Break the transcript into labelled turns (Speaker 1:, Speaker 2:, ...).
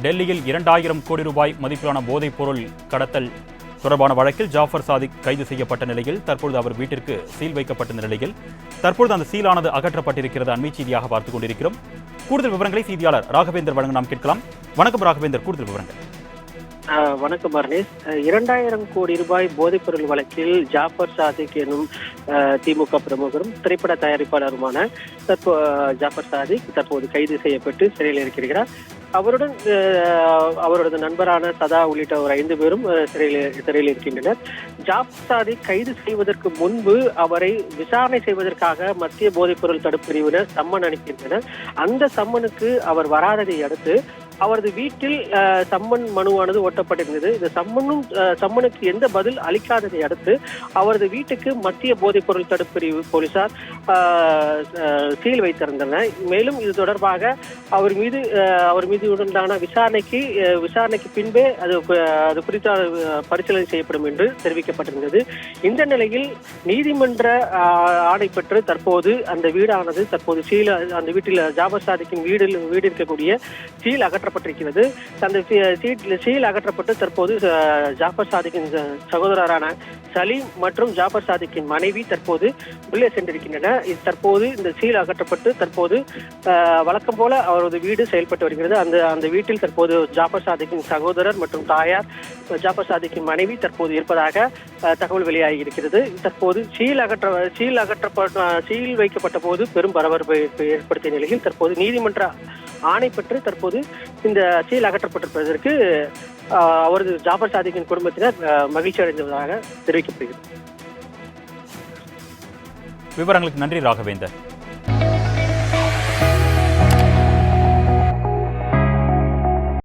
Speaker 1: டெல்லியில் 2000 கோடி ரூபாய் மதிப்பிலான போதைப் பொருள் கடத்தல் தொடர்பான வழக்கில் ஜாஃபர் சாதிக் கைது செய்யப்பட்ட நிலையில் தற்பொழுது அவர் வீட்டிற்கு சீல் வைக்கப்பட்ட நிலையில் தற்பொழுது அந்த சீலானது அகற்றப்பட்டிருக்கிறது. அண்மை செய்தியாக பார்த்துக் கொண்டிருக்கிறோம். கூடுதல் விவரங்களை செய்தியாளர் ராகவேந்தர் வழங்க நாம் கேட்கலாம். வணக்கம் ராகவேந்தர், கூடுதல் விவரங்கள்.
Speaker 2: வணக்கம் பர்னேஸ். 2000 கோடி ரூபாய் போதைப்பொருள் வழக்கில் ஜாஃபர் சாதிக் எனும் திமுக பிரமுகரும் திரைப்பட தயாரிப்பாளருமான ஜாஃபர் சாதிக் தற்போது கைது செய்யப்பட்டு சிறையில் இருக்கிறார். அவருடன் அவரது நண்பரான சதா உள்ளிட்ட ஒரு 5 பேரும் சிறையில் இருக்கின்றனர். ஜாஃபர் சாதிக் கைது செய்வதற்கு முன்பு அவரை விசாரணை செய்வதற்காக மத்திய போதைப்பொருள் தடுப்பு பிரிவினர் சம்மன் அனுப்பியிருந்தனர். அந்த சம்மனுக்கு அவர் வராததை அடுத்து அவரது வீட்டில் சம்மன் மனுவானது ஓட்டப்பட்டிருந்தது. இந்த சம்மனுக்கு எந்த பதில் அளிக்காததை அடுத்து அவரது வீட்டுக்கு மத்திய போதைப்பொருள் தடுப்பு பிரிவு போலீசார் சீல் வைத்திருந்தனர். மேலும் இது தொடர்பாக அவர் மீது உண்டான விசாரணைக்கு பின்பே அது குறித்த பரிசீலனை செய்யப்படும் என்று தெரிவிக்கப்பட்டிருந்தது. இந்த நிலையில் நீதிமன்ற ஆணை பெற்று தற்போது அந்த வீடானது தற்போது அந்த வீட்டில் ஜாஃபர் சாதிக்கின் வீடு இருக்கக்கூடிய சீல் அகற்றப்பட்டிருக்கிறது. அந்த சீல் அகற்றப்பட்டு தற்போது ஜாஃபர் சாதிக்கின் சகோதரரான சலீம் மற்றும் ஜாஃபர் சாதிக்கின் மனைவி தற்போது உள்ளே சென்றிருக்கின்றனர். தற்போது இந்த சீல் அகற்றப்பட்டு தற்போது வழக்கம் போல அவரது வீடு செயல்பட்டு வருகிறது. அந்த வீட்டில் தற்போது ஜாஃபர் சாதிக்கின் சகோதரர் மற்றும் தாயார் ஜாஃபர் சாதிக்கின் மனைவி தற்போது இருப்பதாக தகவல் வெளியாகி இருக்கிறது. தற்போது சீல் வைக்கப்பட்ட போது பெரும் பரபரப்பை ஏற்படுத்திய நிலையில் தற்போது நீதிமன்ற ஆணை பெற்று தற்போது இந்த சீல் அகற்றப்பட்டிருப்பதற்கு அவரது ஜாஃபர் சாதிக்கின் குடும்பத்தினர் மகிழ்ச்சி அடைந்ததாக தெரிவிக்கப்படுகிறது.
Speaker 1: விவரங்களுக்கு நன்றி ராகவேந்தர்.